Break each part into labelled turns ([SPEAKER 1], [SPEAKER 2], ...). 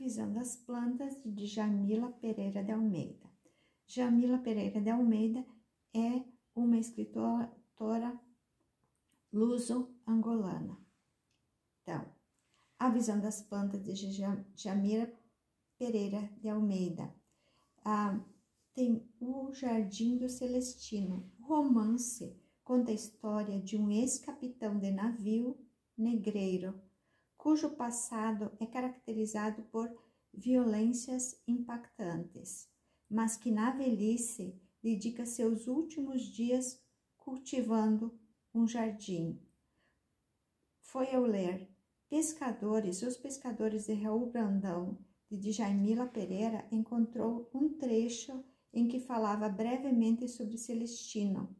[SPEAKER 1] Visão das Plantas, de Djamila Pereira de Almeida. Djamila Pereira de Almeida é uma escritora luso-angolana. Então, a Visão das Plantas, de Djamila Pereira de Almeida. Tem O Jardim do Celestino. O romance conta a história de um ex-capitão de navio negreiro, cujo passado é caracterizado por violências impactantes, mas que na velhice dedica seus últimos dias cultivando um jardim. Foi ao ler Os Pescadores de Raul Brandão, de Djamila Pereira, encontrou um trecho em que falava brevemente sobre Celestino,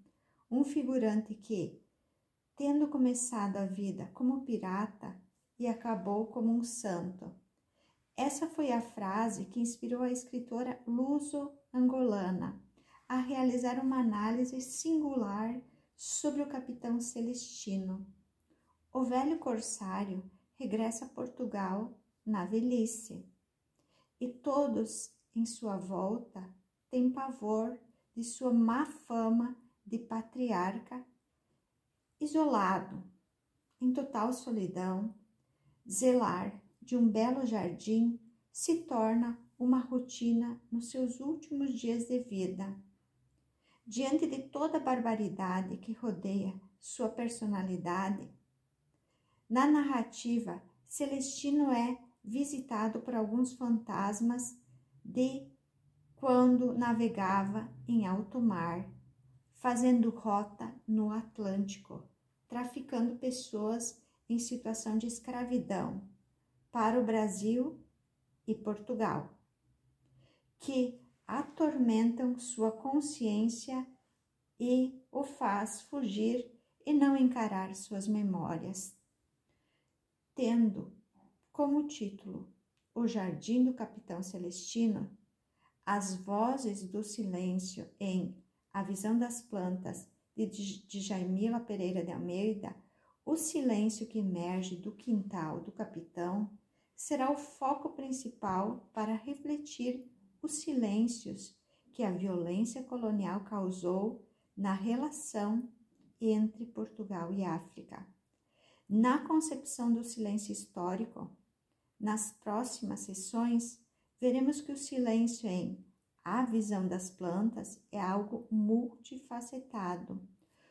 [SPEAKER 1] um figurante que, tendo começado a vida como pirata, e acabou como um santo. Essa foi a frase que inspirou a escritora luso-angolana a realizar uma análise singular sobre o capitão Celestino. O velho corsário regressa a Portugal na velhice, e todos em sua volta têm pavor de sua má fama de patriarca. Isolado, em total solidão, zelar de um belo jardim se torna uma rotina nos seus últimos dias de vida. Diante de toda a barbaridade que rodeia sua personalidade, na narrativa, Celestino é visitado por alguns fantasmas de quando navegava em alto mar, fazendo rota no Atlântico, traficando pessoas em situação de escravidão para o Brasil e Portugal, que atormentam sua consciência e o faz fugir e não encarar suas memórias. Tendo como título O Jardim do Capitão Celestino, as vozes do silêncio em A Visão das Plantas, de Djamila Pereira de Almeida, o silêncio que emerge do quintal do capitão será o foco principal para refletir os silêncios que a violência colonial causou na relação entre Portugal e África. Na concepção do silêncio histórico, nas próximas sessões, veremos que o silêncio em A Visão das Plantas é algo multifacetado,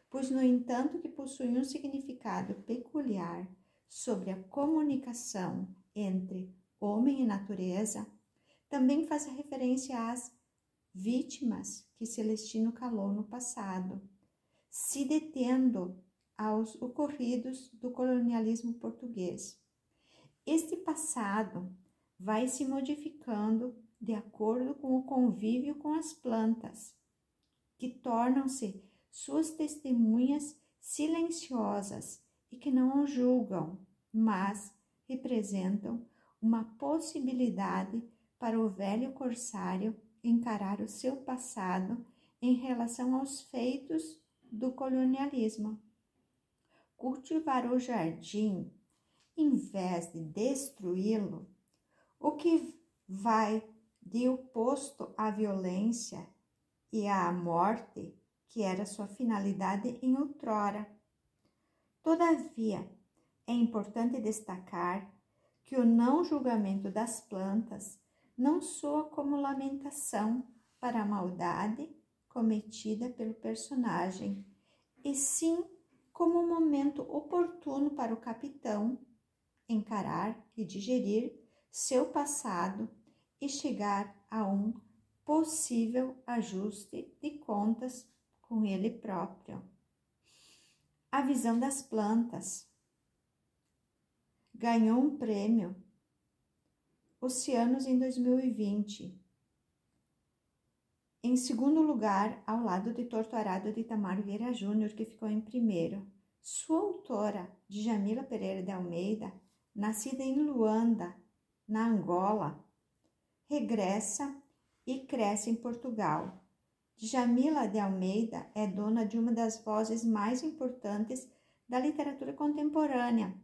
[SPEAKER 1] pois, no entanto, que possui um significado peculiar sobre a comunicação entre homem e natureza, também faz referência às vítimas que Celestino calou no passado, se detendo aos ocorridos do colonialismo português. Este passado vai se modificando de acordo com o convívio com as plantas, que tornam-se suas testemunhas silenciosas e que não o julgam, mas representam uma possibilidade para o velho corsário encarar o seu passado em relação aos feitos do colonialismo. Cultivar o jardim, em vez de destruí-lo, o que vai de oposto à violência e à morte, que era sua finalidade em outrora. Todavia, é importante destacar que o não julgamento das plantas não soa como lamentação para a maldade cometida pelo personagem, e sim como um momento oportuno para o capitão encarar e digerir seu passado e chegar a um possível ajuste de contas com ele próprio. A Visão das Plantas ganhou um prêmio Oceanos em 2020, em segundo lugar, ao lado de Torturado de Itamar Vieira Júnior, que ficou em primeiro. Sua autora, Djamila Pereira de Almeida, nascida em Luanda, na Angola, regressa e cresce em Portugal. Djamila de Almeida é dona de uma das vozes mais importantes da literatura contemporânea,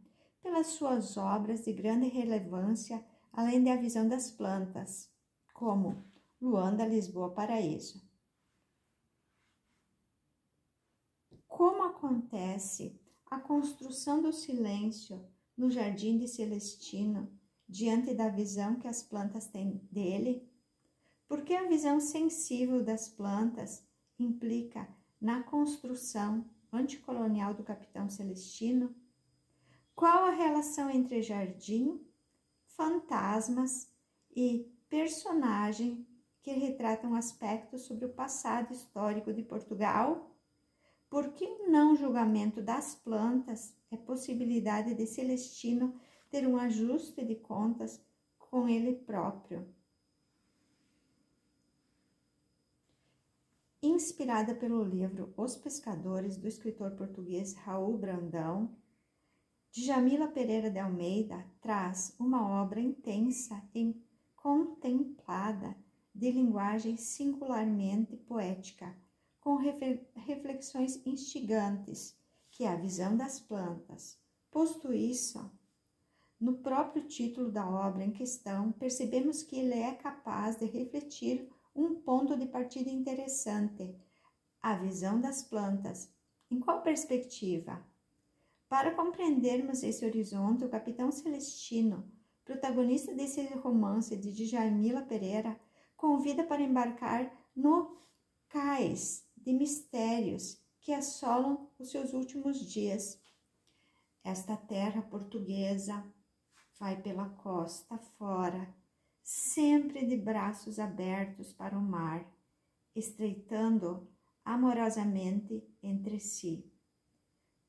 [SPEAKER 1] pelas suas obras de grande relevância além da visão das plantas, como Luanda, Lisboa, Paraíso. Como acontece a construção do silêncio no jardim de Celestino diante da visão que as plantas têm dele? Porque a visão sensível das plantas implica na construção anticolonial do capitão Celestino? Qual a relação entre jardim, fantasmas e personagem que retratam aspectos sobre o passado histórico de Portugal? Por que o não julgamento das plantas é possibilidade de Celestino ter um ajuste de contas com ele próprio? Inspirada pelo livro Os Pescadores, do escritor português Raul Brandão, Djamila Pereira de Almeida traz uma obra intensa e contemplada de linguagem singularmente poética, com reflexões instigantes, que é a visão das plantas. Posto isso, no próprio título da obra em questão, percebemos que ele é capaz de refletir um ponto de partida interessante, a visão das plantas. Em qual perspectiva? Para compreendermos esse horizonte, o capitão Celestino, protagonista desse romance de Djamila Pereira, convida para embarcar no cais de mistérios que assolam os seus últimos dias. Esta terra portuguesa vai pela costa fora, sempre de braços abertos para o mar, estreitando amorosamente entre si.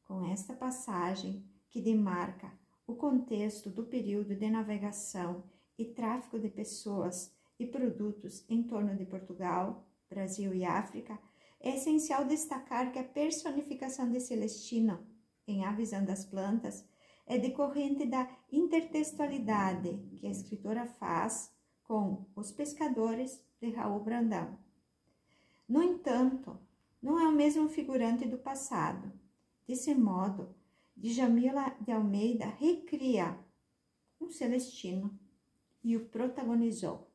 [SPEAKER 1] Com esta passagem, que demarca o contexto do período de navegação e tráfico de pessoas e produtos em torno de Portugal, Brasil e África, é essencial destacar que a personificação de Celestino, em A Visão das Plantas, é decorrente da intertextualidade que a escritora faz com Os Pescadores, de Raul Brandão. No entanto, não é o mesmo figurante do passado. Desse modo, Djamila de Almeida recria um Celestino e o protagonizou.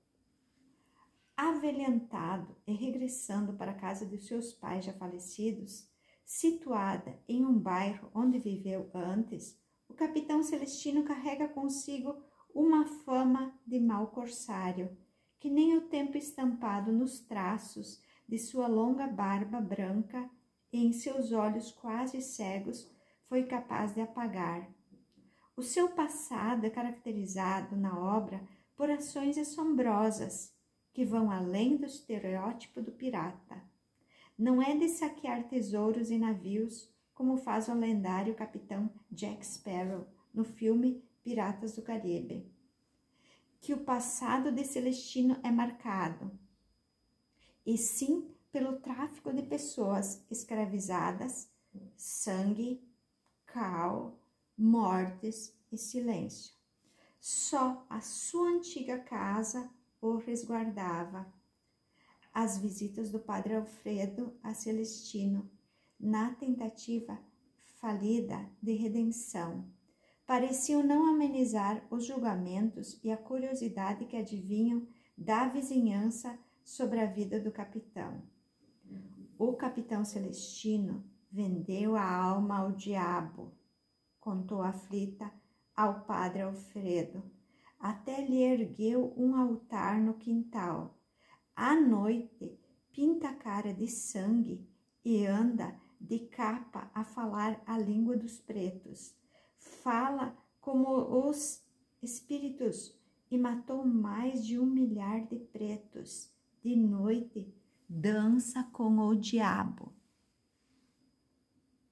[SPEAKER 1] Avelhentado e regressando para a casa de seus pais já falecidos, situada em um bairro onde viveu antes, o capitão Celestino carrega consigo uma fama de mau corsário, que nem o tempo estampado nos traços de sua longa barba branca e em seus olhos quase cegos foi capaz de apagar. O seu passado é caracterizado na obra por ações assombrosas, que vão além do estereótipo do pirata. Não é de saquear tesouros e navios, como faz o lendário capitão Jack Sparrow no filme Piratas do Caribe, que o passado de Celestino é marcado, e sim pelo tráfico de pessoas escravizadas, sangue, cal, mortes e silêncio. Só a sua antiga casa o resguardava. As visitas do padre Alfredo a Celestino, na tentativa falida de redenção, pareciam não amenizar os julgamentos e a curiosidade que adivinham da vizinhança sobre a vida do capitão. O capitão Celestino vendeu a alma ao diabo, contou aflita ao padre Alfredo, até lhe ergueu um altar no quintal. À noite, pinta a cara de sangue e anda de capa a falar a língua dos pretos. Fala como os espíritos e matou mais de 1 milhar de pretos. De noite, dança com o diabo.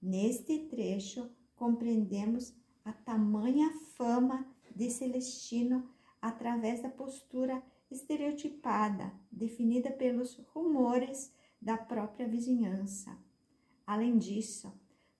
[SPEAKER 1] Neste trecho, compreendemos a tamanha fama de Celestino através da postura estereotipada, definida pelos rumores da própria vizinhança. Além disso,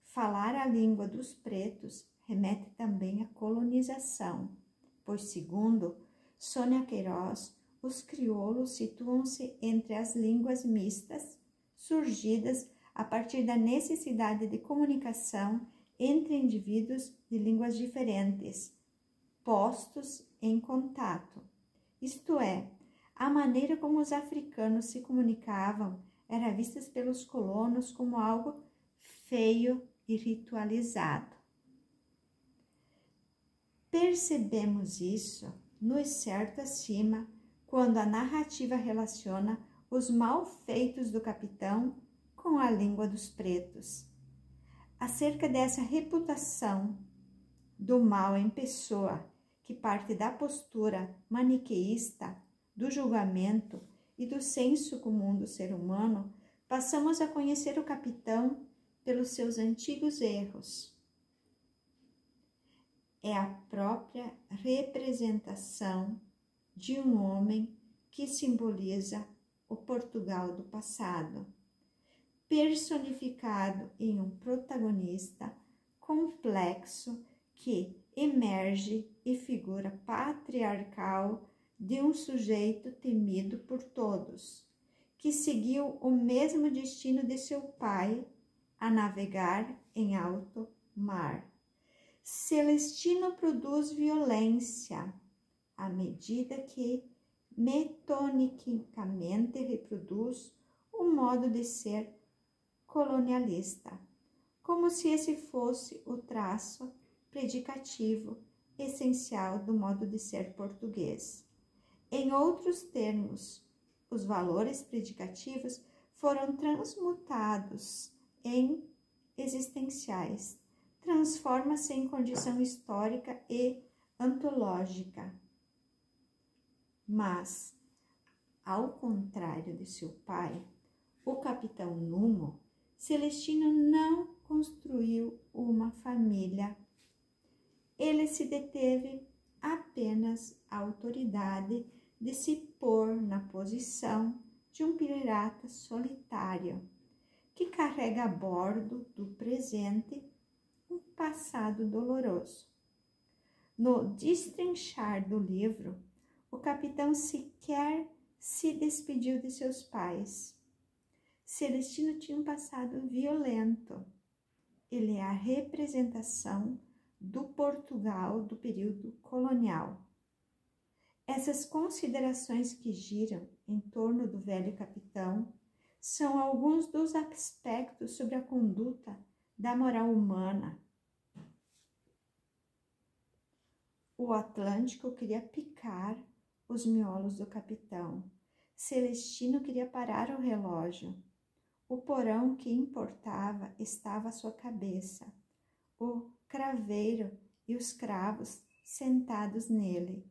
[SPEAKER 1] falar a língua dos pretos remete também à colonização, pois, segundo Sônia Queiroz, os crioulos situam-se entre as línguas mistas, surgidas a partir da necessidade de comunicação entre indivíduos de línguas diferentes, postos em contato. Isto é, a maneira como os africanos se comunicavam era vista pelos colonos como algo feio e ritualizado. Percebemos isso no excerto acima, quando a narrativa relaciona os malfeitos do capitão com a língua dos pretos. Acerca dessa reputação do mal em pessoa, que parte da postura maniqueísta, do julgamento e do senso comum do ser humano, passamos a conhecer o capitão pelos seus antigos erros. É a própria representação de um homem que simboliza o Portugal do passado, personificado em um protagonista complexo que emerge e figura patriarcal de um sujeito temido por todos, que seguiu o mesmo destino de seu pai, a navegar em alto mar. Celestino produz violência à medida que metonicamente reproduz o modo de ser colonialista, como se esse fosse o traço predicativo essencial do modo de ser português. Em outros termos, os valores predicativos foram transmutados em existenciais, transforma-se em condição histórica e antológica. Mas, ao contrário de seu pai, o capitão Numo, Celestino não construiu uma família. Ele se deteve apenas à autoridade de se pôr na posição de um pirata solitário, que carrega a bordo do presente um passado doloroso. No destrinchar do livro, o capitão sequer se despediu de seus pais. Celestino tinha um passado violento. Ele é a representação do Portugal do período colonial. Essas considerações que giram em torno do velho capitão são alguns dos aspectos sobre a conduta da moral humana. O Atlântico queria picar os miolos do capitão. Celestino queria parar o relógio. O porão que importava estava à sua cabeça. O craveiro e os cravos sentados nele.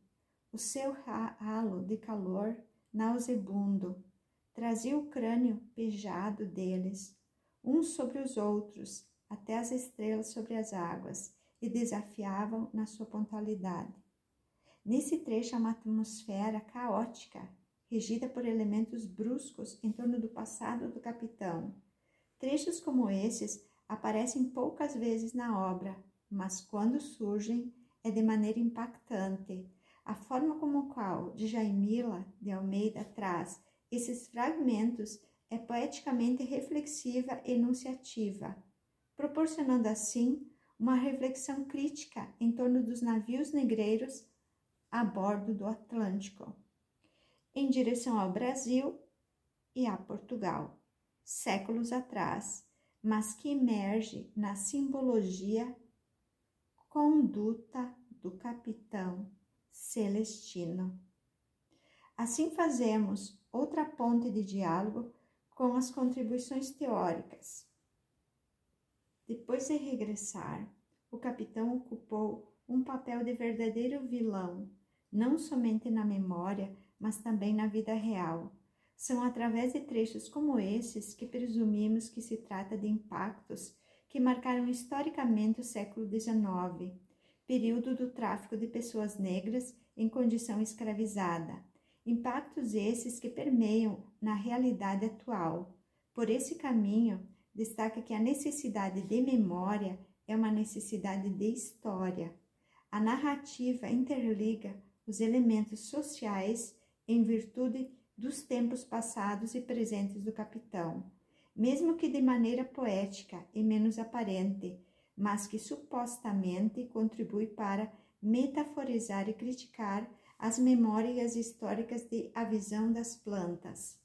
[SPEAKER 1] O seu halo de calor nausebundo trazia o crânio pejado deles, uns sobre os outros, até as estrelas sobre as águas, e desafiavam na sua pontualidade. Nesse trecho há uma atmosfera caótica, regida por elementos bruscos em torno do passado do capitão. Trechos como esses aparecem poucas vezes na obra, mas quando surgem é de maneira impactante. A forma como a qual Djamila de Almeida traz esses fragmentos é poeticamente reflexiva e enunciativa, proporcionando assim uma reflexão crítica em torno dos navios negreiros a bordo do Atlântico, em direção ao Brasil e a Portugal, séculos atrás, mas que emerge na simbologia conduta do capitão Celestino. Assim fazemos outra ponte de diálogo com as contribuições teóricas. Depois de regressar, o capitão ocupou um papel de verdadeiro vilão, não somente na memória, mas também na vida real. São através de trechos como esses que presumimos que se trata de impactos que marcaram historicamente o século XIX, período do tráfico de pessoas negras em condição escravizada. Impactos esses que permeiam na realidade atual. Por esse caminho, destaca que a necessidade de memória é uma necessidade de história. A narrativa interliga os elementos sociais em virtude dos tempos passados e presentes do capitão, mesmo que de maneira poética e menos aparente, mas que supostamente contribui para metaforizar e criticar as memórias históricas de A Visão das Plantas.